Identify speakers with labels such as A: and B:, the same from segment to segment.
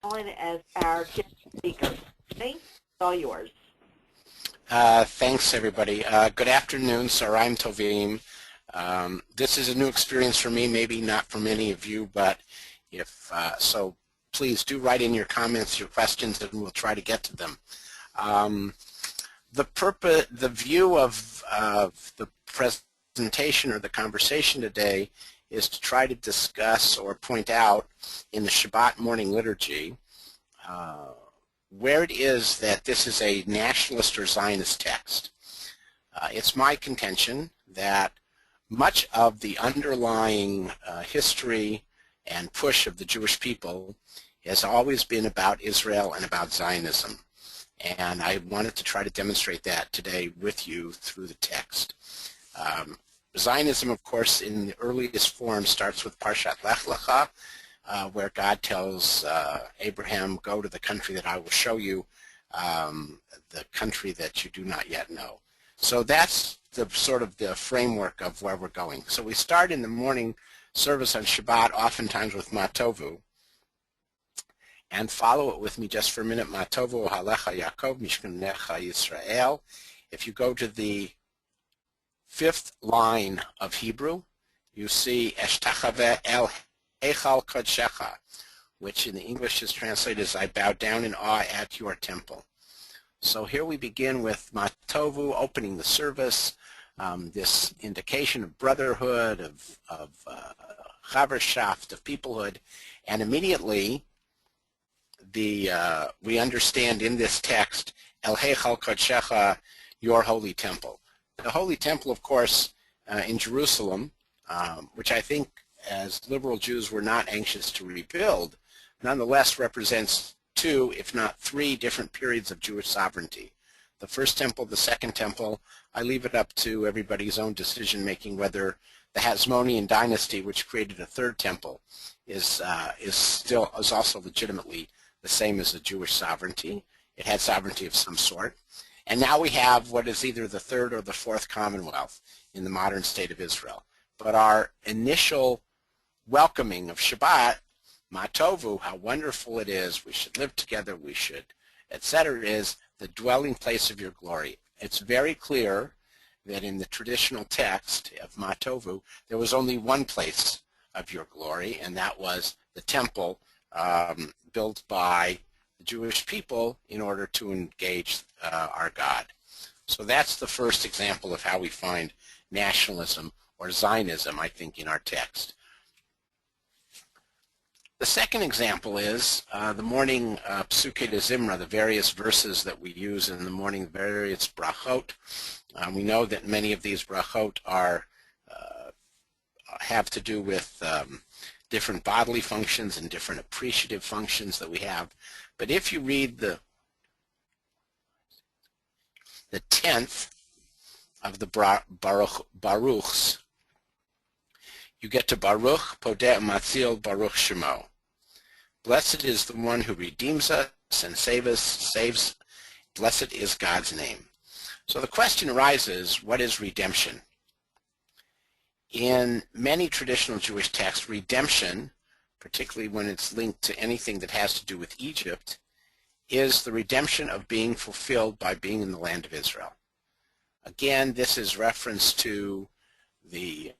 A: Alan as our guest speaker. Okay, it's all yours.
B: Thanks, everybody. Good afternoon. Sarayim Tovim. This is a new experience for me, maybe not for many of you, but if so, please do write in your comments, your questions, and we'll try to get to them. The view of the presentation or the conversation today is to try to discuss or point out in the Shabbat morning liturgy where it is that this is a nationalist or Zionist text. It's my contention that much of the underlying history and push of the Jewish people has always been about Israel and about Zionism. And I wanted to try to demonstrate that today with you through the text. Zionism, of course, in the earliest form starts with Parshat Lech Lecha, where God tells Abraham, go to the country that I will show you, the country that you do not yet know. So that's the sort of the framework of where we're going. So we start in the morning service on Shabbat, oftentimes with Matovu, and follow it with me just for a minute. Matovu Halecha Yaakov Mishkanecha Yisrael. If you go to the fifth line of Hebrew, you see Eshtachave El Eichal Kodshecha, which in the English is translated as I bow down in awe at your temple. So here we begin with Matovu, opening the service, this indication of brotherhood, of Chaverschaft, of peoplehood, and immediately we understand in this text, El Heichal Kodshecha, your holy temple. The holy temple, of course, in Jerusalem, which I think as liberal Jews we're not anxious to rebuild, nonetheless represents two, if not three, different periods of Jewish sovereignty. The first temple, the second temple, I leave it up to everybody's own decision-making whether the Hasmonean dynasty, which created a third temple, is also legitimately the same as the Jewish sovereignty. It had sovereignty of some sort. And now we have what is either the third or the fourth commonwealth in the modern state of Israel. But our initial welcoming of Shabbat, Matovu, how wonderful it is, we should live together, we should, etc., is the dwelling place of your glory. It's very clear that in the traditional text of Matovu, there was only one place of your glory, and that was the temple built by the Jewish people in order to engage our God. So that's the first example of how we find nationalism or Zionism, I think, in our text. The second example is the morning Psukei de Zimra, the various verses that we use in the morning, various brachot. We know that many of these brachot have to do with different bodily functions and different appreciative functions that we have. But if you read the 10th of the Baruchs, you get to Baruch Podeh Matzil Baruch Shemo. Blessed is the one who redeems us and saves. Blessed is God's name. So the question arises, what is redemption? In many traditional Jewish texts, redemption, particularly when it's linked to anything that has to do with Egypt, is the redemption of being fulfilled by being in the land of Israel. Again, this is reference to the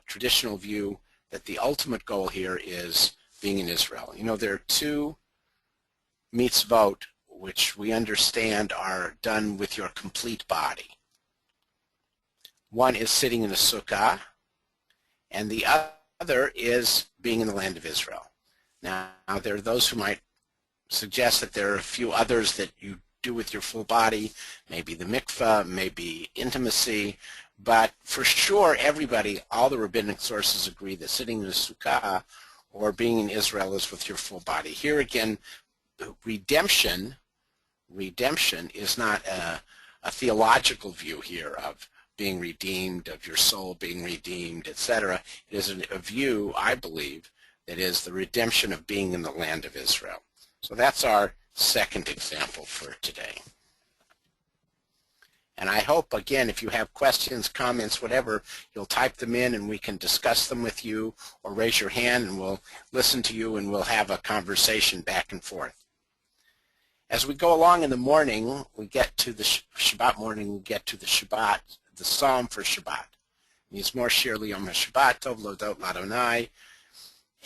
B: traditional view that the ultimate goal here is being in Israel. You know, there are two mitzvot which we understand are done with your complete body. One is sitting in a sukkah, and the other is being in the land of Israel. Now, there are those who might suggest that there are a few others that you do with your full body, maybe the mikveh, maybe intimacy, but for sure everybody, all the rabbinic sources agree that sitting in a sukkah or being in Israel is with your full body. Here again, redemption is not a theological view here of being redeemed, of your soul being redeemed, etc. It is a view, I believe, that is the redemption of being in the land of Israel. So that's our second example for today. And I hope, again, if you have questions, comments, whatever, you'll type them in and we can discuss them with you, or raise your hand and we'll listen to you and we'll have a conversation back and forth. As we go along in the morning, we get to the Shabbat morning, we get to the Shabbat, the Psalm for Shabbat. Mizmor Shir Liyom HaShabbat, Tov Lodot L'Adonai.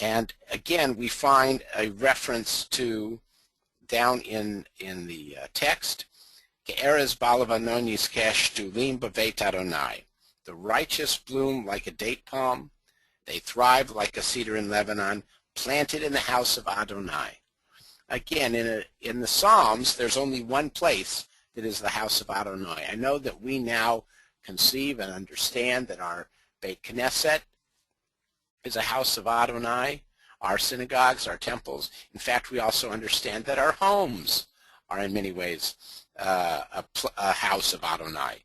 B: And again, we find a reference to, down in the text, Ge'erez Balavanon Yizkeh Shtulim B'Veit Adonai. The righteous bloom like a date palm. They thrive like a cedar in Lebanon, planted in the house of Adonai. Again, in the Psalms, there's only one place that is the house of Adonai. I know that we now conceive and understand that our Beit Knesset is a house of Adonai, our synagogues, our temples. In fact, we also understand that our homes are in many ways a house of Adonai.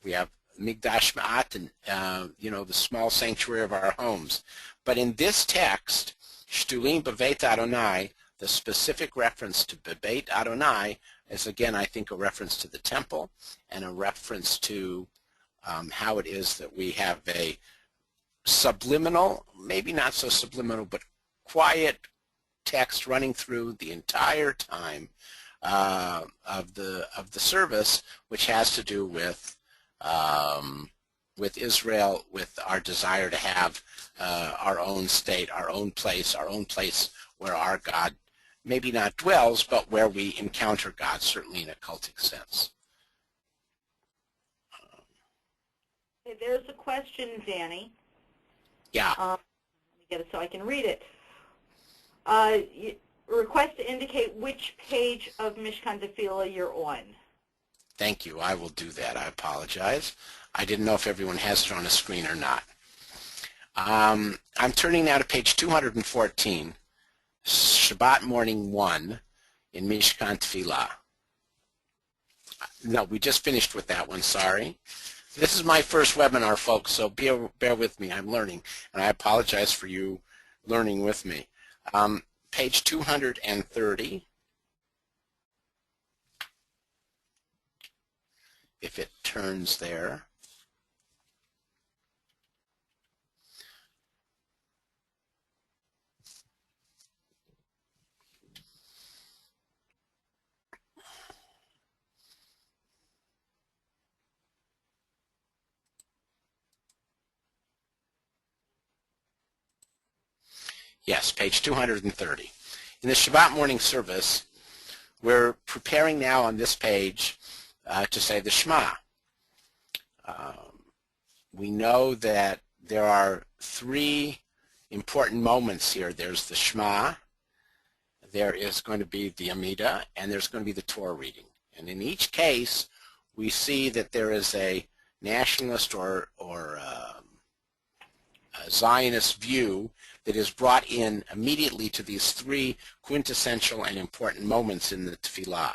B: We have Migdash Ma'at, and the small sanctuary of our homes. But in this text, Shtulim B'Veit Adonai, the specific reference to B'Veit Adonai is, again, I think, a reference to the temple and a reference to how it is that we have a subliminal, maybe not so subliminal, but quiet text running through the entire time of the service, which has to do with Israel, with our desire to have our own state, our own place where our God maybe not dwells, but where we encounter God, certainly in a cultic sense.
A: There's a question, Danny.
B: Yeah.
A: Let me get it so I can read it. Request to indicate which page of Mishkan Tefillah you're on.
B: Thank you. I will do that. I apologize. I didn't know if everyone has it on a screen or not. I'm turning now to page 214, Shabbat morning 1 in Mishkan Tefillah. No, we just finished with that one, sorry. This is my first webinar, folks, so bear with me. I'm learning, and I apologize for you learning with me. Page 230, if it turns there. Yes, page 230. In the Shabbat morning service, we're preparing now on this page to say the Shema. We know that there are three important moments here. There's the Shema, there is going to be the Amidah, and there's going to be the Torah reading. And in each case, we see that there is a nationalist or a Zionist view that is brought in immediately to these three quintessential and important moments in the Tefillah.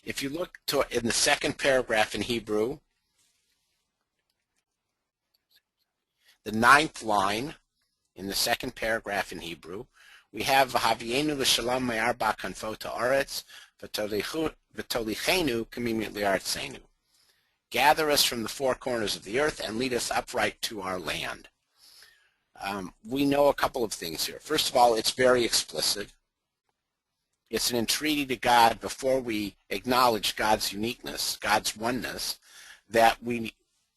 B: If you look in the second paragraph in Hebrew, the 9th line in the second paragraph in Hebrew, we have V'havienu l'shalom me'arba kanfot ha'aretz v'tolichenu k'mimit li'artzenu. Gather us from the four corners of the earth and lead us upright to our land. We know a couple of things here. First of all, it's very explicit. It's an entreaty to God before we acknowledge God's uniqueness, God's oneness, that we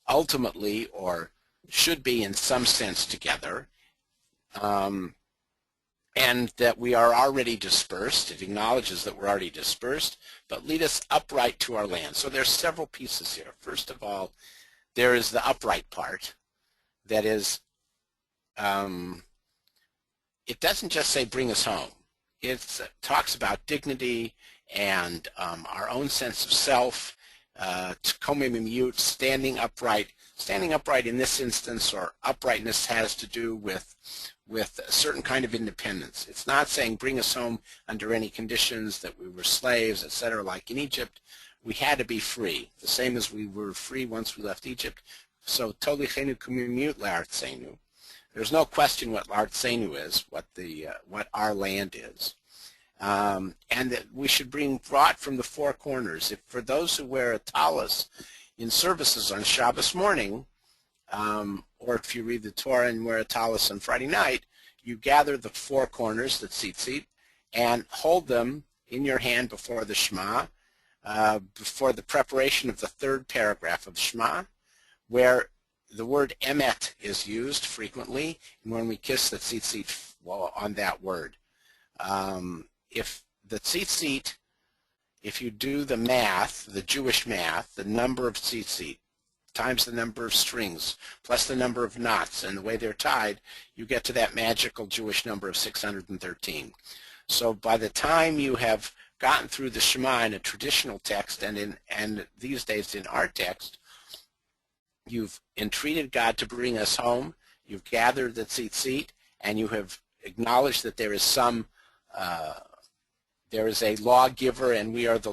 B: ultimately, or should be in some sense, together, and that we are already dispersed. It acknowledges that we're already dispersed, but lead us upright to our land. So there's several pieces here. First of all, there is the upright part. That is, it doesn't just say bring us home. It talks about dignity and our own sense of self, komimimut, standing upright. Standing upright in this instance, or uprightness, has to do with a certain kind of independence. It's not saying bring us home under any conditions, that we were slaves, etc. Like in Egypt, we had to be free, the same as we were free once we left Egypt. So tolichenu komimimut le'artzenu. There's no question what Artzenu is, what our land is, and that we should bring brought from the four corners. If for those who wear a tallis in services on Shabbos morning, or if you read the Torah in Meritalis on Friday night, you gather the four corners, the tzitzit, and hold them in your hand before the Shema, before the preparation of the third paragraph of Shema, where the word emet is used frequently, and when we kiss the tzitzit, well, on that word. If the tzitzit, if you do the math, the Jewish math, the number of tzitzit times the number of strings plus the number of knots and the way they're tied, you get to that magical Jewish number of 613. So by the time you have gotten through the Shema in a traditional text and these days in our text, you've entreated God to bring us home, you've gathered the tzitzit, and you have acknowledged that there is some there is a lawgiver, and we are the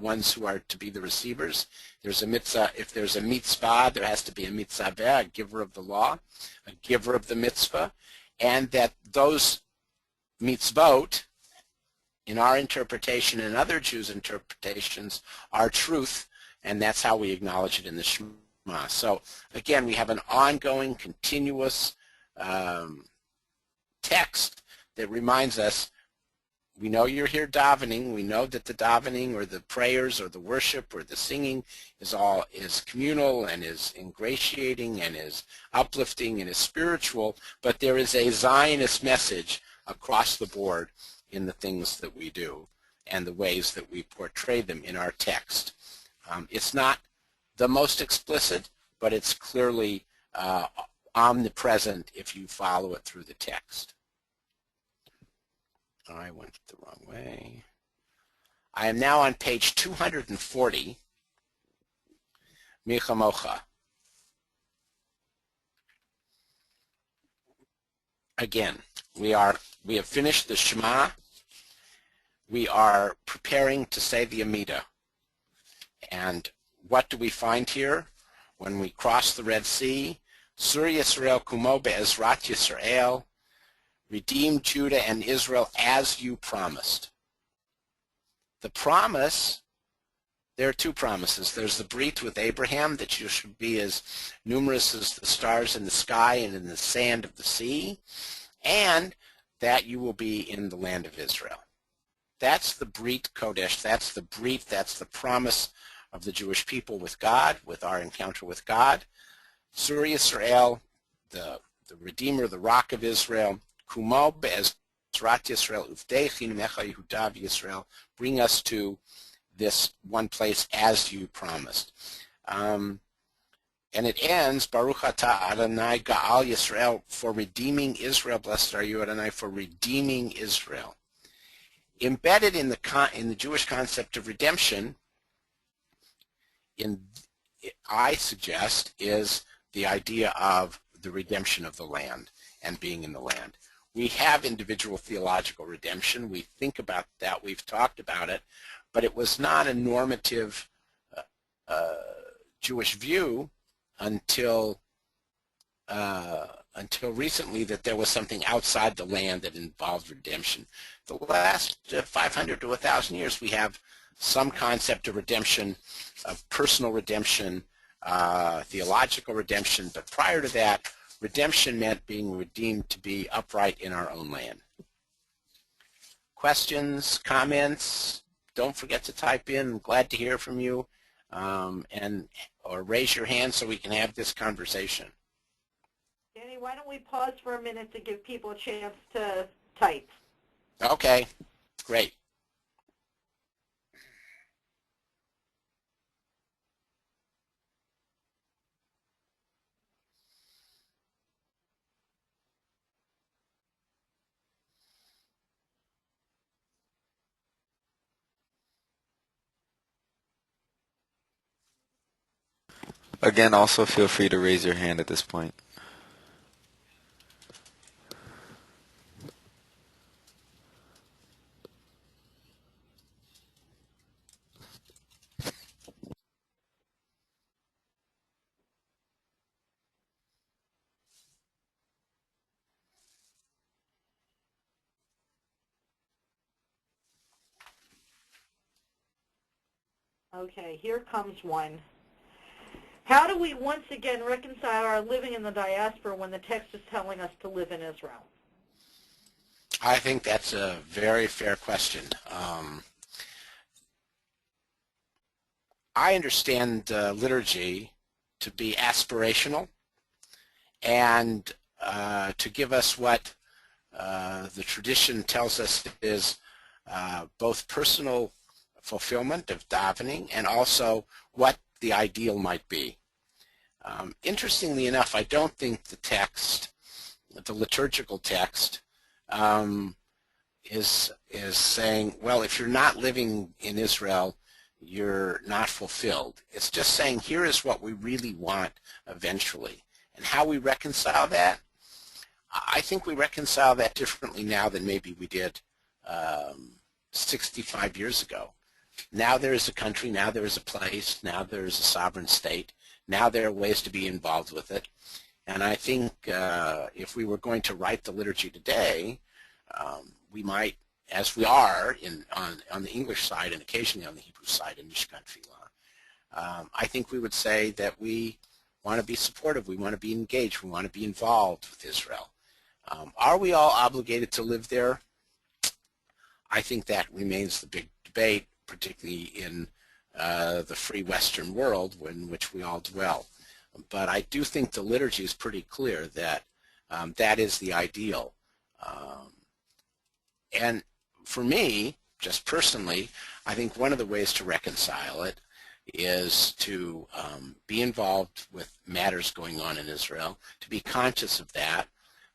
B: ones who are to be the receivers. There's a mitzvah. If there's a mitzvah, there has to be a mitzvah, a giver of the law, a giver of the mitzvah, and that those mitzvot, in our interpretation and other Jews' interpretations, are truth, and that's how we acknowledge it in the Shema. So again, we have an ongoing, continuous text that reminds us, we know you're here davening. We know that the davening or the prayers or the worship or the singing is communal and is ingratiating and is uplifting and is spiritual, but there is a Zionist message across the board in the things that we do and the ways that we portray them in our text. It's not the most explicit, but it's clearly omnipresent if you follow it through the text. I went the wrong way. I am now on page 240, Michamocha. Again, we have finished the Shema. We are preparing to say the Amidah. And what do we find here? When we cross the Red Sea, Sur Yisrael kumo be'ezrat Yisrael, redeem Judah and Israel as you promised. The promise, there are two promises. There's the brit with Abraham, that you should be as numerous as the stars in the sky and in the sand of the sea, and that you will be in the land of Israel. That's the brit kodesh, that's the brit, that's the promise of the Jewish people with God, with our encounter with God. Sur Yisrael, the Redeemer, the Rock of Israel, Kumo be'ezrat Yisrael uvdei mecha Yehuda Yisrael, bring us to this one place as you promised. And it ends, Baruch atah Adonai Ga'al Yisrael, for redeeming Israel. Blessed are you, Adonai, for redeeming Israel. Embedded in the Jewish concept of redemption, I suggest, is the idea of the redemption of the land and being in the land. We have individual theological redemption. We think about that. We've talked about it. But it was not a normative Jewish view until recently, that there was something outside the land that involved redemption. The last 500 to 1,000 years, we have some concept of redemption, of personal redemption, theological redemption. But prior to that, redemption meant being redeemed to be upright in our own land. Questions, comments? Don't forget to type in. I'm glad to hear from you, or raise your hand so we can have this conversation.
A: Danny, why don't we pause for a minute to give people a chance to type?
B: Okay, great.
C: Again, also feel free to raise your hand at this point.
A: Okay, here comes one. How do we once again reconcile our living in the diaspora when the text is telling us to live in Israel?
B: I think that's a very fair question. I understand liturgy to be aspirational and to give us what the tradition tells us is both personal fulfillment of davening and also what the ideal might be. Interestingly enough, I don't think the text, the liturgical text, is saying, well, if you're not living in Israel, you're not fulfilled. It's just saying, here is what we really want eventually. And how we reconcile that, I think we reconcile that differently now than maybe we did 65 years ago. Now there is a country, now there is a place, now there is a sovereign state, now there are ways to be involved with it. And I think if we were going to write the liturgy today, we might, as we are on the English side and occasionally on the Hebrew side in Mishkan Tefillah, I think we would say that we want to be supportive, we want to be engaged, we want to be involved with Israel. Are we all obligated to live there? I think that remains the big debate, particularly in the free Western world in which we all dwell. But I do think the liturgy is pretty clear that that is the ideal. And for me, just personally, I think one of the ways to reconcile it is to be involved with matters going on in Israel, to be conscious of that.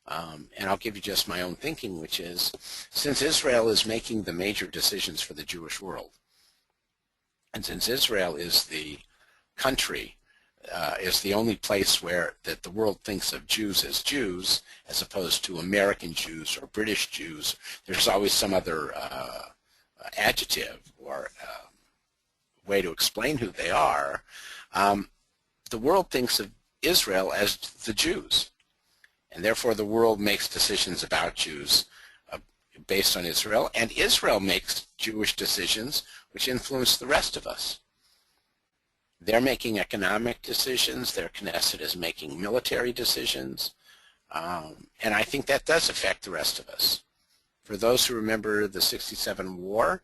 B: And I'll give you just my own thinking, which is, since Israel is making the major decisions for the Jewish world, and since Israel is the country, is the only place where that the world thinks of Jews as opposed to American Jews or British Jews, there's always some other adjective or way to explain who they are. The world thinks of Israel as the Jews, and therefore the world makes decisions about Jews based on Israel, and Israel makes Jewish decisions which influence the rest of us. They're making economic decisions, their Knesset is making military decisions, and I think that does affect the rest of us. For those who remember the '67 war,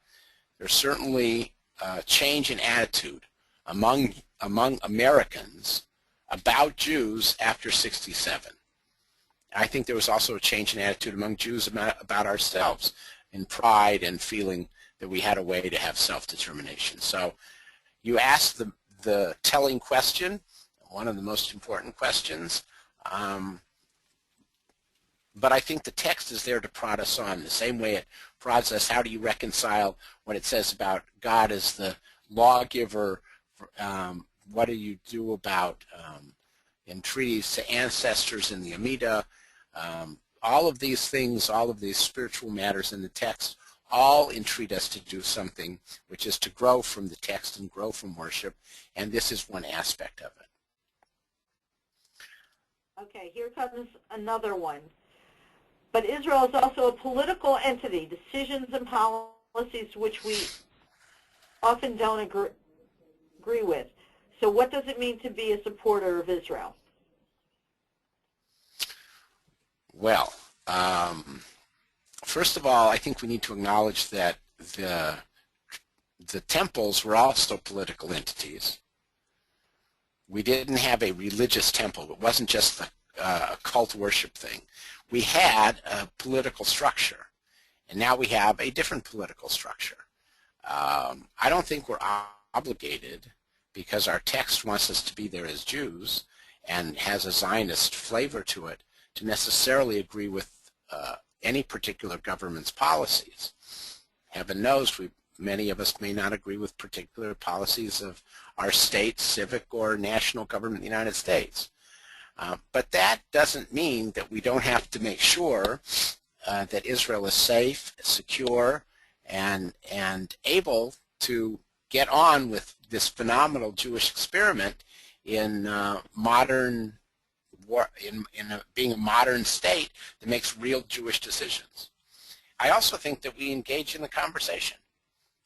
B: there's certainly a change in attitude among Americans about Jews after '67. I think there was also a change in attitude among Jews about ourselves, in pride and feeling that we had a way to have self-determination. So you asked the telling question, one of the most important questions, but I think the text is there to prod us on. The same way it prods us, how do you reconcile what it says about God as the lawgiver? What do you do about entreaties to ancestors in the Amidah? All of these things, all of these spiritual matters in the text, all entreat us to do something, which is to grow from the text and grow from worship, and this is one aspect of it.
A: Okay, here comes another one. But Israel is also a political entity, decisions and policies which we often don't agree with. So what does it mean to be a supporter of Israel?
B: Well, first of all, I think we need to acknowledge that the temples were also political entities. We didn't have a religious temple. It wasn't just a cult worship thing. We had a political structure, and now we have a different political structure. I don't think we're obligated, because our text wants us to be there as Jews and has a Zionist flavor to it, to necessarily agree with any particular government's policies. Heaven knows many of us may not agree with particular policies of our state, civic, or national government in the United States. But that doesn't mean that we don't have to make sure that Israel is safe, secure, and able to get on with this phenomenal Jewish experiment in being a modern state that makes real Jewish decisions. I also think that we engage in the conversation.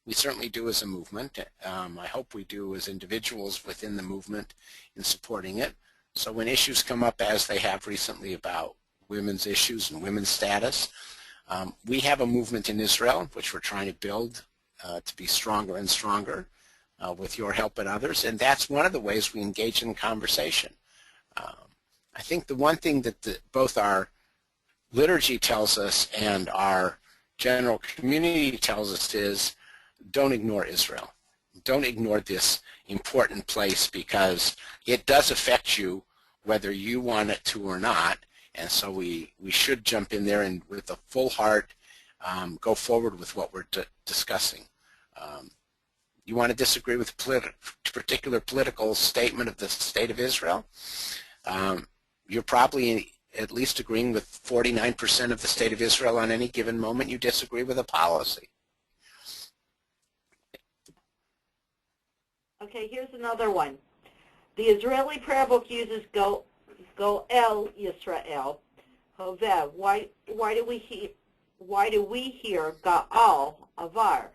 B: We certainly do as a movement. I hope we do as individuals within the movement in supporting it. So when issues come up, as they have recently, about women's issues and women's status, we have a movement in Israel which we're trying to build to be stronger and stronger with your help and others, and that's one of the ways we engage in conversation. I think the one thing that both our liturgy tells us and our general community tells us is, don't ignore Israel. Don't ignore this important place, because it does affect you whether you want it to or not, and so we should jump in there and with a full heart go forward with what we're discussing. You want to disagree with a particular political statement of the State of Israel? You're probably at least agreeing with 49% of the State of Israel on any given moment. You disagree with a policy.
A: Okay, here's another one. The Israeli prayer book uses Go El Yisrael, Hovev. Why do we hear Ga'al Avar?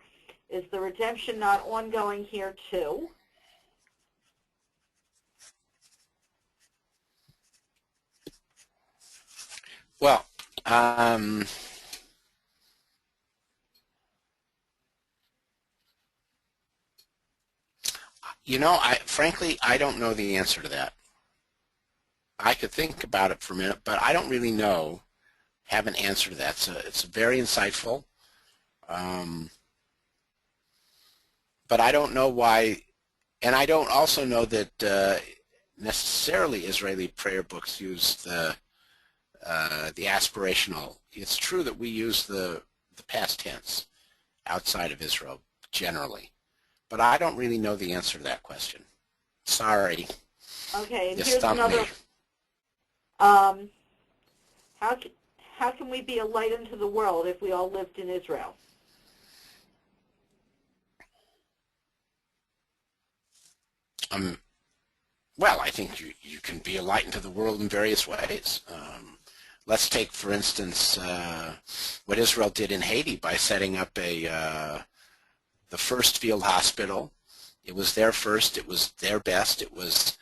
A: Is the redemption not ongoing here too?
B: Well, you know, frankly, I don't know the answer to that. I could think about it for a minute, but I don't really have an answer to that. It's very insightful, but I don't know why, and I don't also know that necessarily Israeli prayer books use the aspirational. It's true that we use the past tense outside of Israel generally, but I don't really know the answer to that question. Sorry.
A: Okay, and
B: You
A: here's
B: stumped
A: another.
B: me.
A: How can we be a light into the world if we all lived in Israel?
B: Well, I think you can be a light into the world in various ways. Let's take, for instance, what Israel did in Haiti by setting up the first field hospital. It was their first. It was their best. It was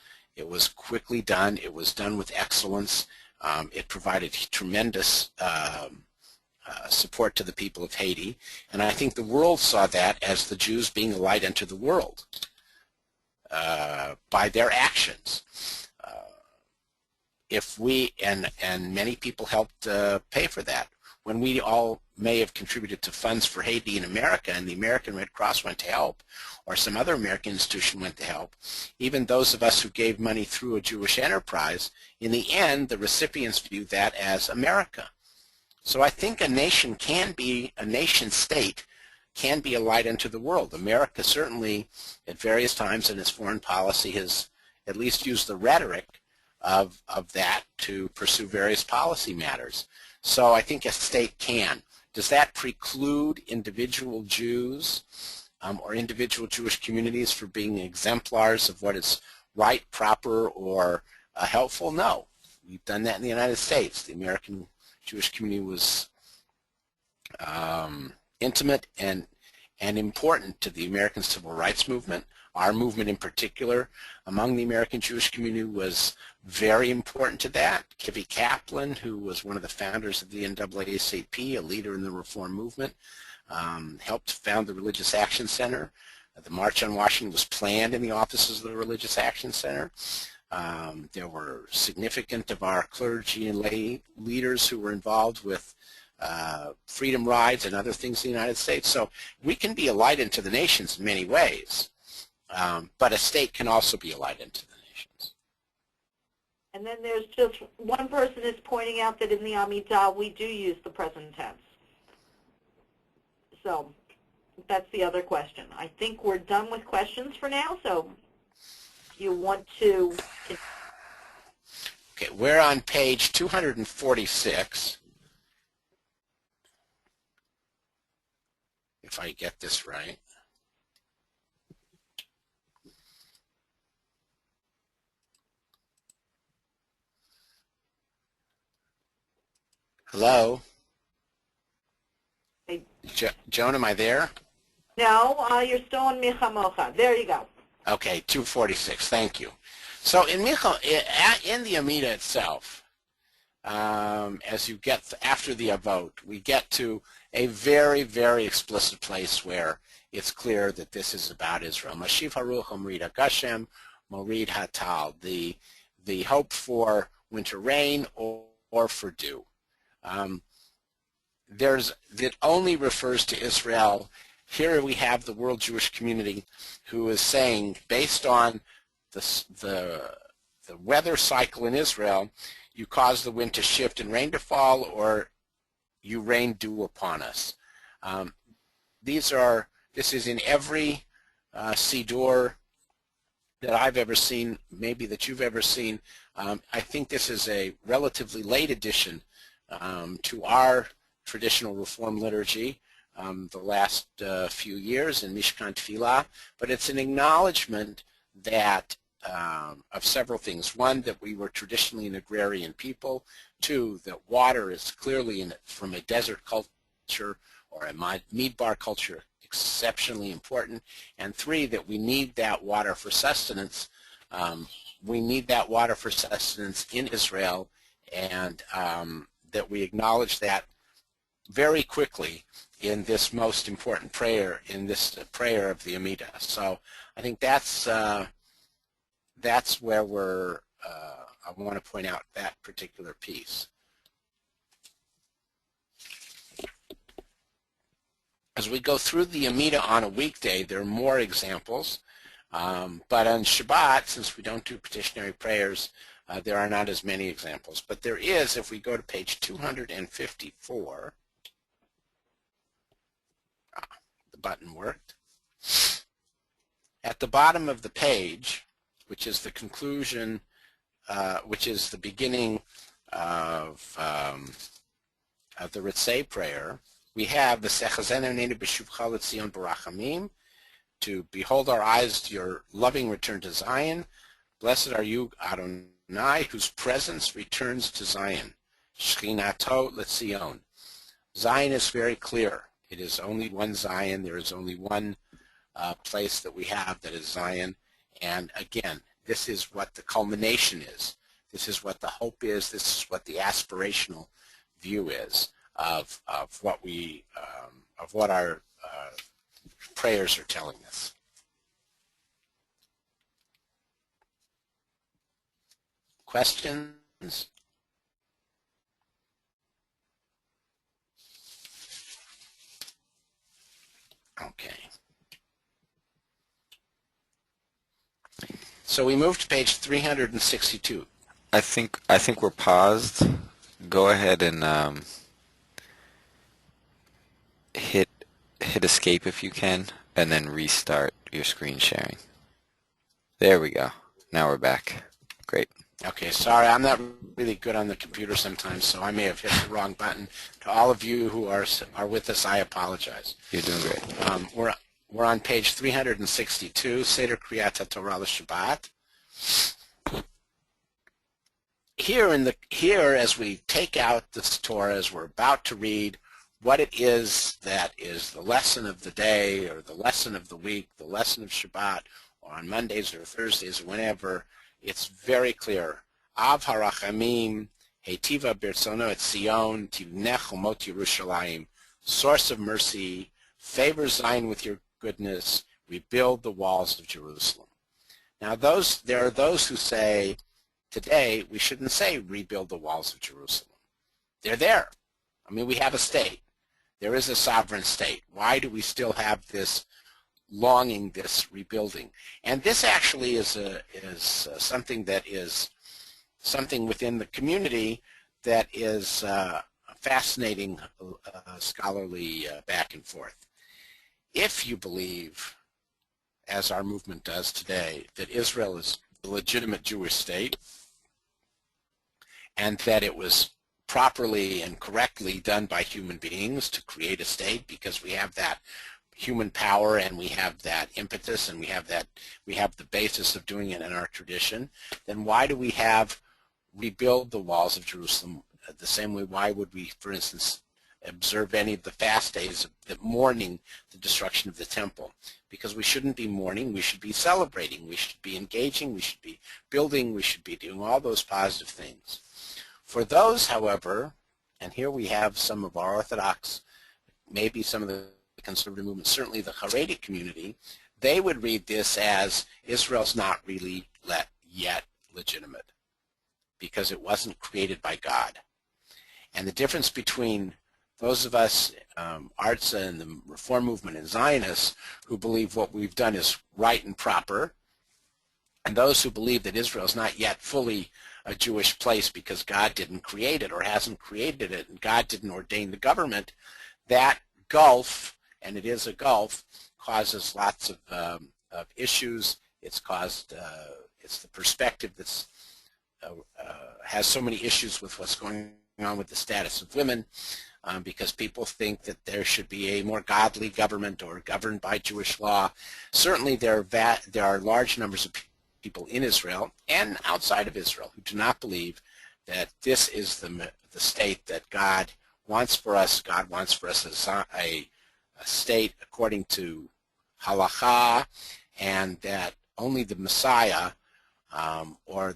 B: quickly done. It was done with excellence. It provided tremendous support to the people of Haiti, and I think the world saw that as the Jews being a light unto the world by their actions. If we, and many people helped pay for that. When we all may have contributed to funds for Haiti in America, and the American Red Cross went to help, or some other American institution went to help, even those of us who gave money through a Jewish enterprise, in the end, the recipients viewed that as America. So I think a nation state can be a light unto the world. America certainly, at various times in its foreign policy, has at least used the rhetoric of that to pursue various policy matters. So I think a state can. Does that preclude individual Jews or individual Jewish communities for being exemplars of what is right, proper, or helpful? No. We've done that in the United States. The American Jewish community was intimate and important to the American Civil Rights Movement. Our movement in particular among the American Jewish community was very important to that. Kivi Kaplan, who was one of the founders of the NAACP, a leader in the Reform movement, helped found the Religious Action Center. The March on Washington was planned in the offices of the Religious Action Center. There were significant of our clergy and lay leaders who were involved with freedom rides and other things in the United States. So we can be a light into the nations in many ways, but a state can also be a light into the nations.
A: And then there's just one person is pointing out that in the Amidah we do use the present tense. So that's the other question. I think we're done with questions for now, so if you want to...
B: Okay, we're on page 246. If I get this right. Hello?
A: Hey.
B: Joan, am I there?
A: No, you're still on Michamocha. There you go.
B: Okay, 246. Thank you. So in the Amidah itself, as you get after the avot, we get to a very, very explicit place where it's clear that this is about Israel. Mashiv haruch omrid hagashem, morid hatal, the hope for winter rain or for dew. That only refers to Israel. Here we have the world Jewish community who is saying, based on the weather cycle in Israel, you cause the wind to shift and rain to fall, or you rain dew upon us. This is in every Siddur that I've ever seen, maybe that you've ever seen. I think this is a relatively late addition to our traditional Reform liturgy, the last few years in Mishkan Tefillah, but it's an acknowledgement that of several things. One, that we were traditionally an agrarian people. Two, that water is clearly from a desert culture or a Midbar culture exceptionally important. And three, that we need that water for sustenance. We need that water for sustenance in Israel, and that we acknowledge that very quickly in this most important prayer, in this prayer of the Amidah. So I think that's where I want to point out that particular piece. As we go through the Amidah on a weekday, there are more examples, but on Shabbat, since we don't do petitionary prayers, there are not as many examples. But there is, if we go to page 254, the button worked. At the bottom of the page, which is the conclusion, which is the beginning of the Ritzei prayer, we have the Sechazenu b'shuvcha l'Tzion b'rachamim, to behold our eyes to your loving return to Zion. Blessed are you, Adonai, whose presence returns to Zion. Shechinato l'Tzion. Zion is very clear. It is only one Zion. There is only one place that we have that is Zion. And again, this is what the culmination is. This is what the hope is. This is what the aspirational view is of what our prayers are telling us. Questions? Okay. So we move to page 362.
C: I think we're paused. Go ahead and hit escape if you can, and then restart your screen sharing. There we go. Now we're back. Great.
B: Okay, sorry, I'm not really good on the computer sometimes, so I may have hit the wrong button. To all of you who are with us, I apologize.
C: You're doing great.
B: We're on page 362, Seder Kriyat HaTorah L'Shabbat. Here, as we take out this Torah, as we're about to read what it is that is the lesson of the day, or the lesson of the week, the lesson of Shabbat, or on Mondays or Thursdays or whenever, it's very clear. Av harachamim, heitiva birtzono et Zion, tivnech umot Yerushalayim. Source of mercy, favor Zion with your goodness, rebuild the walls of Jerusalem. Now there are those who say, today we shouldn't say rebuild the walls of Jerusalem. They're there. I mean, we have a state. There is a sovereign state. Why do we still have this longing, this rebuilding? And this actually is something that is something within the community that is fascinating scholarly back and forth. If you believe, as our movement does today, that Israel is a legitimate Jewish state and that it was properly and correctly done by human beings to create a state, because we have that human power and we have that impetus and we have the basis of doing it in our tradition, then why do we have rebuild the walls of Jerusalem the same way? Why would we, for instance, observe any of the fast days that mourning the destruction of the temple, because we shouldn't be mourning. We should be celebrating. We should be engaging. We should be building. We should be doing all those positive things. For those, however, and here we have some of our Orthodox, maybe some of the conservative movement, certainly the Haredi community, they would read this as Israel's not really yet legitimate because it wasn't created by God. And the difference between those of us, Artza and the Reform movement and Zionists, who believe what we've done is right and proper, and those who believe that Israel is not yet fully a Jewish place because God didn't create it or hasn't created it and God didn't ordain the government, that gulf, and it is a gulf, causes lots of issues. It's caused, it's the perspective that's has so many issues with what's going on with the status of women, because people think that there should be a more godly government or governed by Jewish law. Certainly there are large numbers of people in Israel and outside of Israel who do not believe that this is the state that God wants for us. God wants for us a state according to halakha, and that only the Messiah or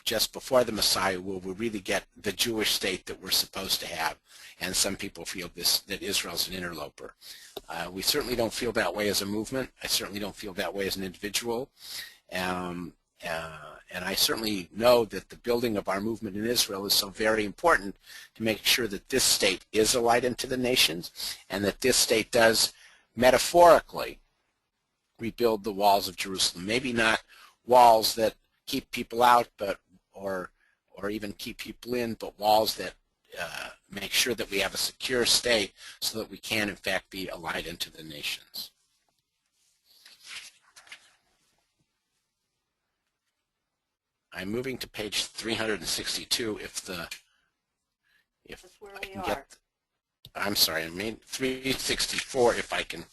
B: just before the Messiah will we really get the Jewish state that we're supposed to have. And some people feel that Israel's an interloper. We certainly don't feel that way as a movement. I certainly don't feel that way as an individual. And I certainly know that the building of our movement in Israel is so very important to make sure that this state is a light unto the nations, and that this state does metaphorically rebuild the walls of Jerusalem. Maybe not walls that keep people out, but or even keep people in, but walls that make sure that we have a secure state so that we can in fact be a light unto the nations. I'm moving to page 362 if
A: That's where
B: I
A: we
B: can
A: are.
B: get, I'm sorry, I mean 364 if I can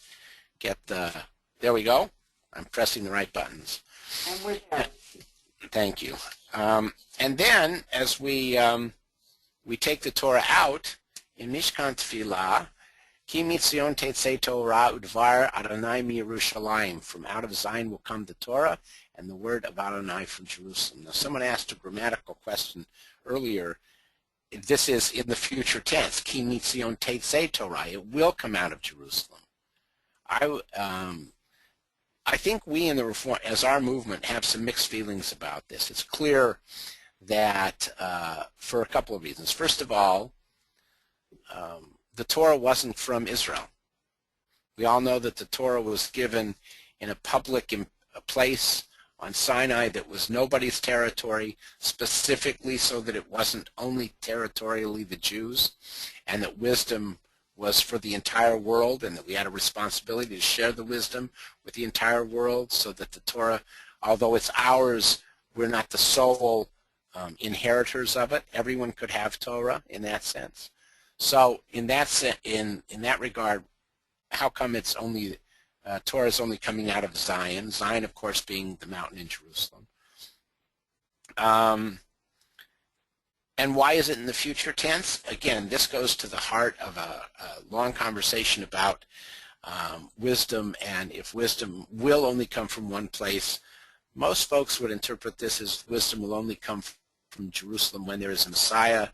B: get the, there we go. I'm pressing the right buttons.
A: And we're there.
B: Thank you. And then as we take the Torah out in Mishkan Tefillah, Ki mitzion tetzei Torah udvar Adonai miYerushalayim. From out of Zion will come the Torah and the word of Adonai from Jerusalem. Now, someone asked a grammatical question earlier. This is in the future tense. Ki mitzion tetzei Torah. It will come out of Jerusalem. I think we in the Reform, as our movement, have some mixed feelings about this. It's clear that for a couple of reasons. First of all, the Torah wasn't from Israel. We all know that the Torah was given in a public place on Sinai that was nobody's territory, specifically so that it wasn't only territorially the Jews, and that wisdom was for the entire world, and that we had a responsibility to share the wisdom with the entire world, so that the Torah, although it's ours, we're not the sole inheritors of it. Everyone could have Torah in that sense. So in that regard, how come it's only Torah is only coming out of Zion? Zion, of course, being the mountain in Jerusalem. And why is it in the future tense? Again, this goes to the heart of a long conversation about wisdom, and if wisdom will only come from one place. Most folks would interpret this as wisdom will only come from Jerusalem when there is a Messiah,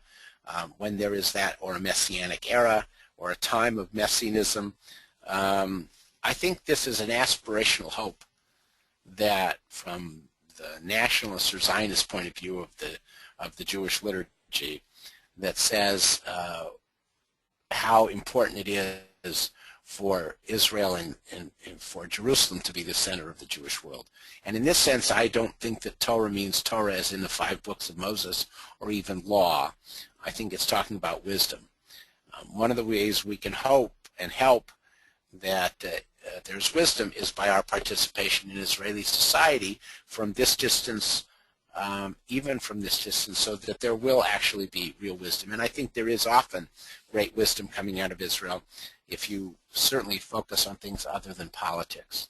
B: when there is that, or a messianic era, or a time of messianism. I think this is an aspirational hope that, from the nationalist or Zionist point of view of the Jewish liturgy, that says how important it is for Israel and for Jerusalem to be the center of the Jewish world. And in this sense, I don't think that Torah means Torah as in the 5 books of Moses or even law. I think it's talking about wisdom. One of the ways we can hope and help that there's wisdom is by our participation in Israeli society from this distance, even from this distance, so that there will actually be real wisdom. And I think there is often great wisdom coming out of Israel if you certainly focus on things other than politics.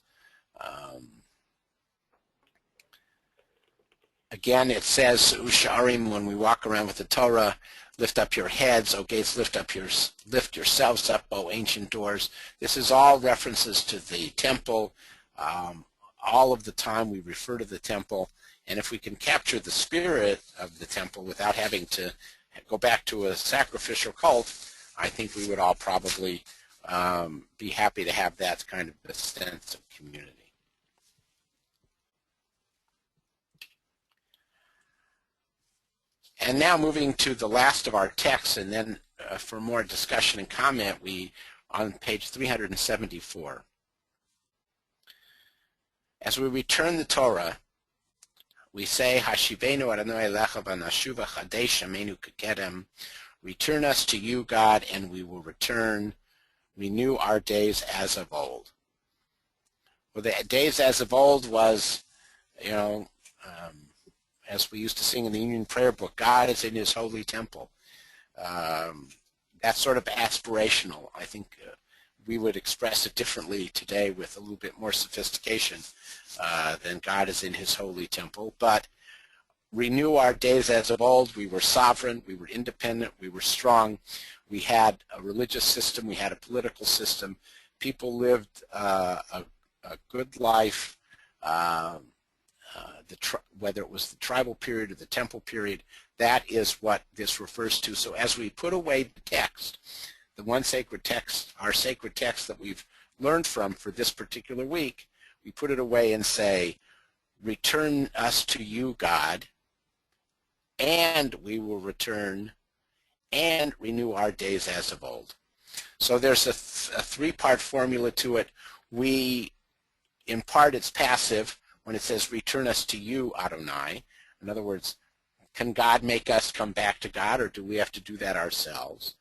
B: Again, it says, Usharim, when we walk around with the Torah, lift up your heads, O gates, lift yourselves up, O ancient doors. This is all references to the temple. All of the time we refer to the temple, and if we can capture the spirit of the temple without having to go back to a sacrificial cult, I think we would all probably be happy to have that kind of a sense of community. And now moving to the last of our texts, and then for more discussion and comment, we on page 374. As we return the Torah, we say, Hashivenu Adonai Elecha v'nashuva chadesh amenu kekedem. Return us to you, God, and we will return. Renew our days as of old. Well, the days as of old was, as we used to sing in the Union Prayer Book, God is in his holy temple. That's sort of aspirational. I think we would express it differently today with a little bit more sophistication than God is in his holy temple. But renew our days as of old. We were sovereign, we were independent, we were strong. We had a religious system, we had a political system. People lived a good life, whether it was the tribal period or the temple period. That is what this refers to. So as we put away the text, the one sacred text, our sacred text that we've learned from for this particular week, we put it away and say, return us to you, God, and we will return and renew our days as of old. So there's a three-part formula to it. In part, it's passive when it says, return us to you, Adonai. In other words, can God make us come back to God, or do we have to do that ourselves?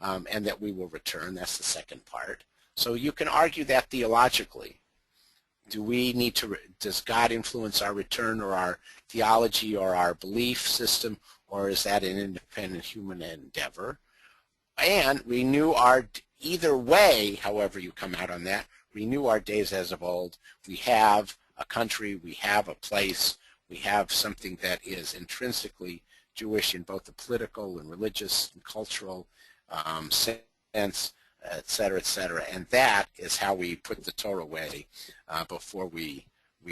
B: And that we will return. That's the second part. So you can argue that theologically. Does God influence our return or our theology or our belief system, or is that an independent human endeavor? And either way, however you come out on that, renew our days as of old. We have a country, we have a place, we have something that is intrinsically Jewish in both the political and religious and cultural sense, et cetera, and that is how we put the Torah away before we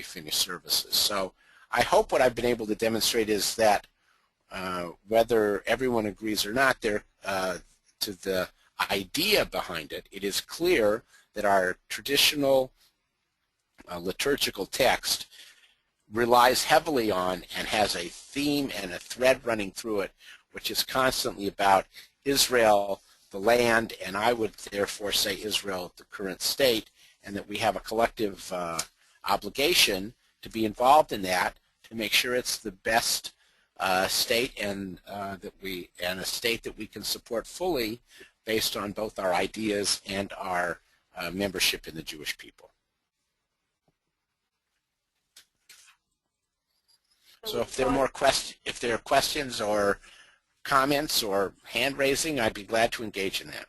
B: finish services. So I hope what I've been able to demonstrate is that whether everyone agrees or not, to the idea behind it, it is clear that our traditional liturgical text relies heavily on and has a theme and a thread running through it, which is constantly about Israel, the land, and I would therefore say Israel, the current state, and that we have a collective obligation to be involved in that, to make sure it's the best state and a state that we can support fully based on both our ideas and our membership in the Jewish people. So if there are questions or comments or hand raising, I'd be glad to engage in that.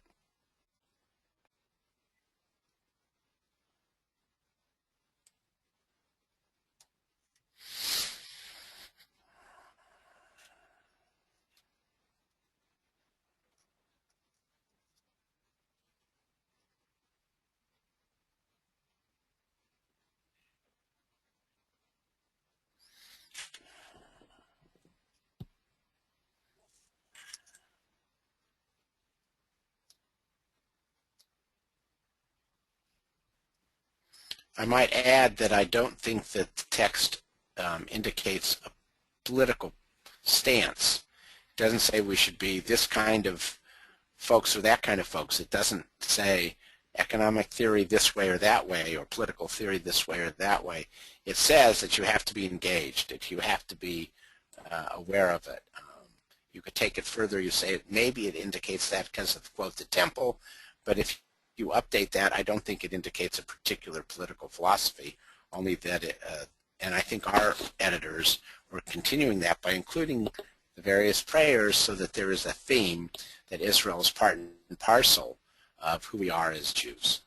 B: I might add that I don't think that the text indicates a political stance. It doesn't say we should be this kind of folks or that kind of folks. It doesn't say economic theory this way or that way, or political theory this way or that way. It says that you have to be engaged, that you have to be aware of it. You could take it further. You say maybe it indicates that because of, quote, the temple, but if you update that, I don't think it indicates a particular political philosophy, only that and I think our editors were continuing that by including the various prayers so that there is a theme that Israel is part and parcel of who we are as Jews.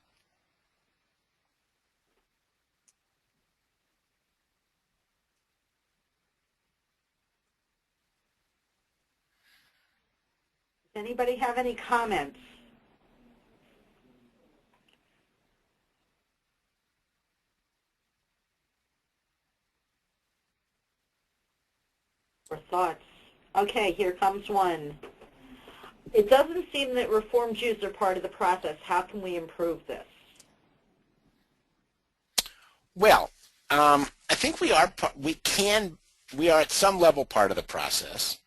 A: Anybody have any comments? Or thoughts? Okay, here comes one. It doesn't seem that Reform Jews are part of the process. How can we improve this?
B: Well, I think we are at some level part of the process.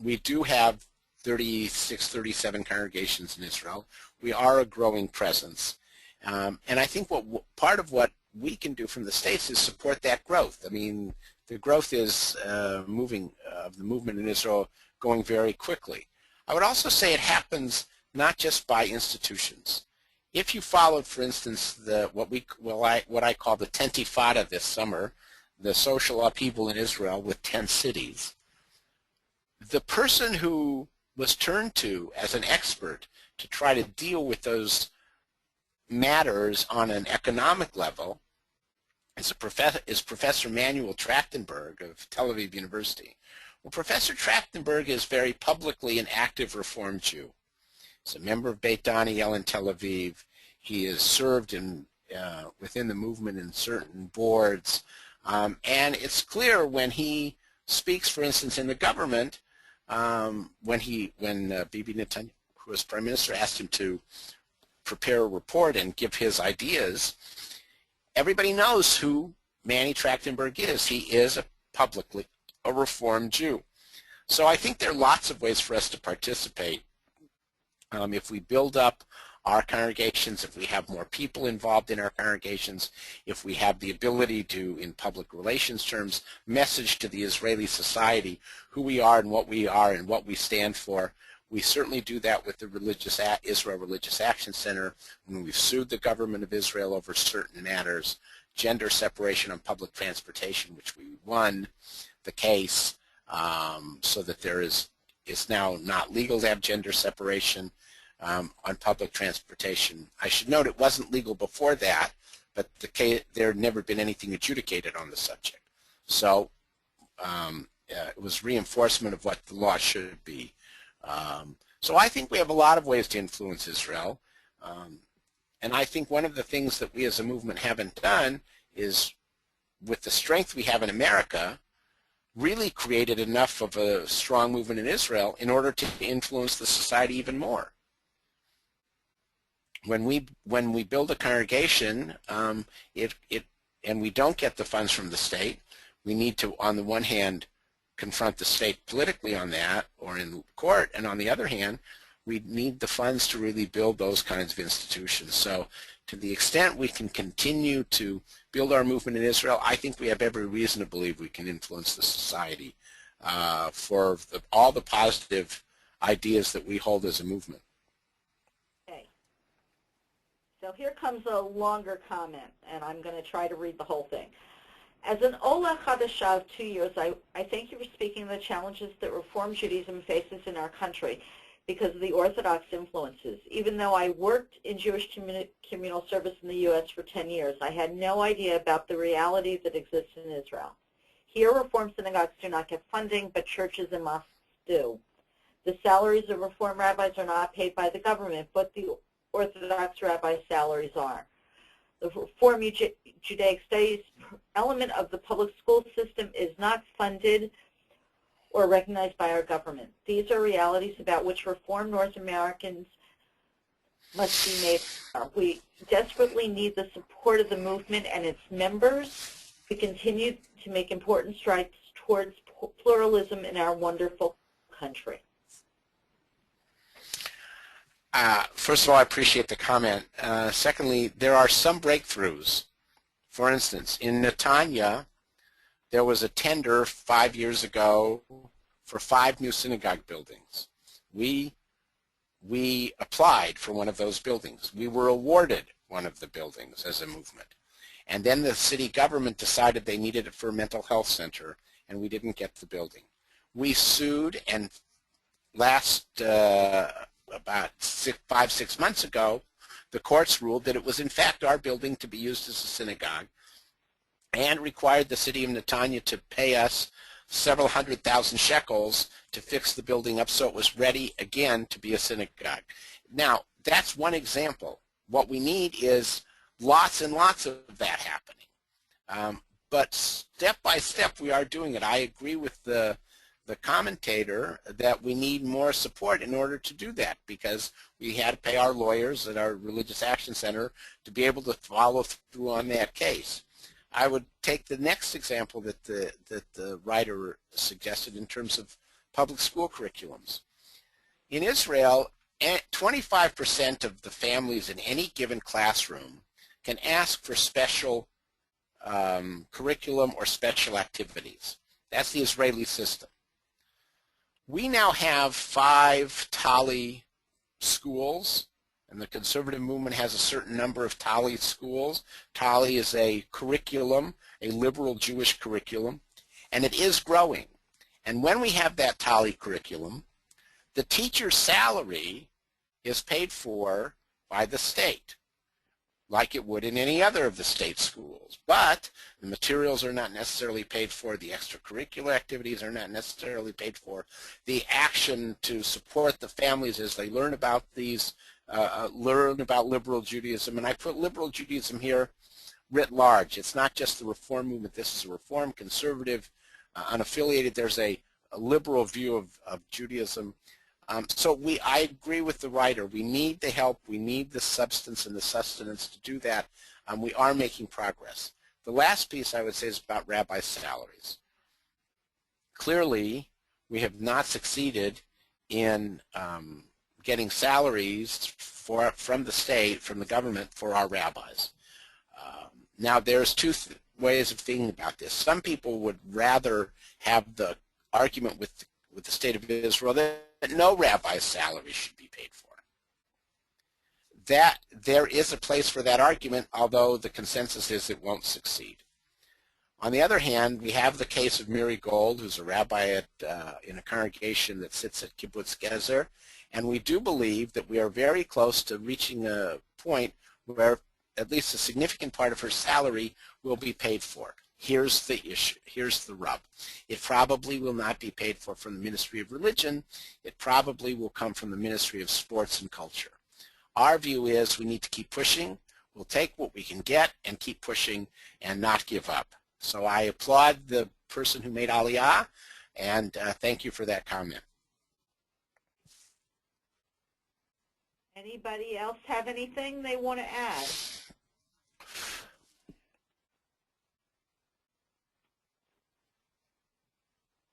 B: We do have 36, 37 congregations in Israel. We are a growing presence. And I think part of what we can do from the States is support that growth. I mean, the growth is the movement in Israel going very quickly. I would also say it happens not just by institutions. If you followed, for instance, what I call the tentifada this summer, the social upheaval in Israel with 10 cities, the person who was turned to as an expert to try to deal with those matters on an economic level is Professor Manuel Trachtenberg of Tel Aviv University. Well, Professor Trachtenberg is very publicly an active Reform Jew. He's a member of Beit Daniel in Tel Aviv. He has served within the movement in certain boards. And it's clear when he speaks, for instance, in the government, when Bibi Netanyahu, who was prime minister, asked him to prepare a report and give his ideas, everybody knows who Manny Trachtenberg is. He is publicly a Reform Jew. So I think there are lots of ways for us to participate. If we build up our congregations, if we have more people involved in our congregations, if we have the ability to, in public relations terms, message to the Israeli society who we are and what we stand for. We certainly do that with the Israel Religious Action Center when we've sued the government of Israel over certain matters, gender separation on public transportation, which we won the case so that it's now not legal to have gender separation on public transportation. I should note it wasn't legal before that, but there had never been anything adjudicated on the subject. So it was reinforcement of what the law should be. So I think we have a lot of ways to influence Israel. And I think one of the things that we as a movement haven't done is, with the strength we have in America, really created enough of a strong movement in Israel in order to influence the society even more. When we build a congregation, and we don't get the funds from the state, we need to, on the one hand, confront the state politically on that or in court, and on the other hand, we need the funds to really build those kinds of institutions. So to the extent we can continue to build our movement in Israel, I think we have every reason to believe we can influence the society for all the positive ideas that we hold as a movement.
A: Okay. So here comes a longer comment, and I'm going to try to read the whole thing. As an Ola Chadasha of 2 years, I thank you for speaking of the challenges that Reform Judaism faces in our country because of the Orthodox influences. Even though I worked in Jewish communal service in the U.S. for 10 years, I had no idea about the reality that exists in Israel. Here, Reform synagogues do not get funding, but churches and mosques do. The salaries of Reform rabbis are not paid by the government, but the Orthodox rabbi salaries are. The Reform Judaic Studies element of the public school system is not funded or recognized by our government. These are realities about which Reform North Americans must be made aware. We desperately need the support of the movement and its members to continue to make important strides towards pluralism in our wonderful country.
B: First of all, I appreciate the comment. Secondly, there are some breakthroughs. For instance, in Netanya, there was a tender 5 years ago for 5 new synagogue buildings. We applied for one of those buildings. We were awarded one of the buildings as a movement. And then the city government decided they needed it for a mental health center, and we didn't get the building. We sued, and about 5-6 months ago, the courts ruled that it was in fact our building to be used as a synagogue and required the city of Netanya to pay us several 100,000 shekels to fix the building up so it was ready again to be a synagogue. Now, that's one example. What we need is lots and lots of that happening. But step by step we are doing it. I agree with the commentator that we need more support in order to do that, because we had to pay our lawyers at our Religious Action Center to be able to follow through on that case. I would take the next example that the writer suggested in terms of public school curriculums. In Israel, 25% of the families in any given classroom can ask for special curriculum or special activities. That's the Israeli system. We now have 5 Tali schools, and the conservative movement has a certain number of Tali schools. Tali is a curriculum, a liberal Jewish curriculum, and it is growing. And when we have that Tali curriculum, the teacher's salary is paid for by the state, like it would in any other of the state schools. But the materials are not necessarily paid for, the extracurricular activities are not necessarily paid for, the action to support the families as they learn about these, learn about liberal Judaism. And I put liberal Judaism here writ large. It's not just the Reform movement. This is a Reform, conservative, unaffiliated. There's a liberal view of Judaism. So I agree with the writer. We need the help. We need the substance and the sustenance to do that. We are making progress. The last piece I would say is about rabbi salaries. Clearly, we have not succeeded in getting salaries from the state, from the government, for our rabbis. Now, there's two ways of thinking about this. Some people would rather have the argument with the state of Israel that no rabbi's salary should be paid for. That there is a place for that argument, although the consensus is it won't succeed. On the other hand, we have the case of Miri Gold, who's a rabbi in a congregation that sits at Kibbutz Gezer, and we do believe that we are very close to reaching a point where at least a significant part of her salary will be paid for. Here's the issue. Here's the rub. It probably will not be paid for from the Ministry of Religion. It probably will come from the Ministry of Sports and Culture. Our view is we need to keep pushing. We'll take what we can get and keep pushing and not give up. So I applaud the person who made Aliyah, and thank you for that comment.
A: Anybody else have anything they want to add?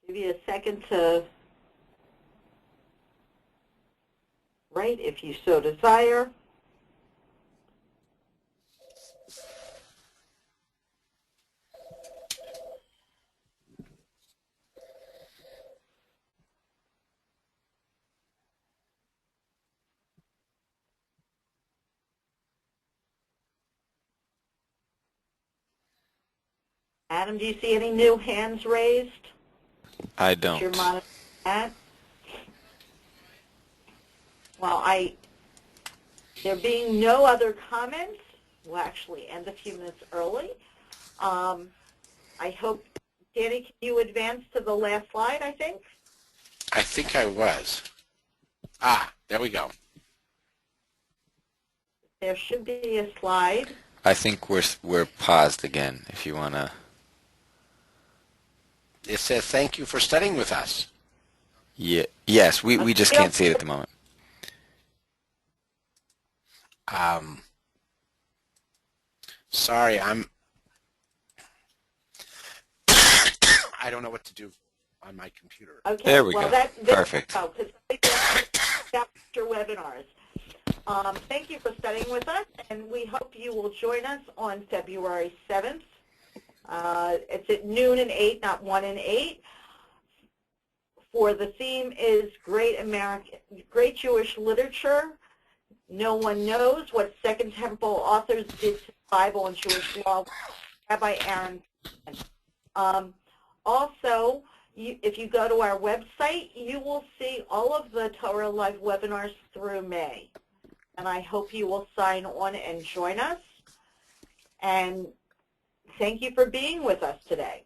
A: Give you a second to write if you so desire. Adam, do you see any new hands raised?
C: I don't.
A: Your monitor at? Well, there being no other comments, we'll actually end a few minutes early. I hope, Danny, can you advance to the last slide, I think?
B: I think I was. There we go.
A: There should be a slide.
C: I think we're paused again, if you want to.
B: It says, thank you for studying with us.
C: Yeah. Yes, we just can't see it at the moment.
B: Sorry, I don't know what to do on my computer.
A: Okay.
C: There we go. Perfect.
A: Chapter webinars. Thank you for studying with us, and we hope you will join us on February 7th. It's at noon and 8, not 1 and 8. For the theme is Great Jewish Literature. No one knows what Second Temple authors did to the Bible and Jewish law. Rabbi Aaron. Also, if you go to our website, you will see all of the Torah Live webinars through May. And I hope you will sign on and join us. And thank you for being with us today.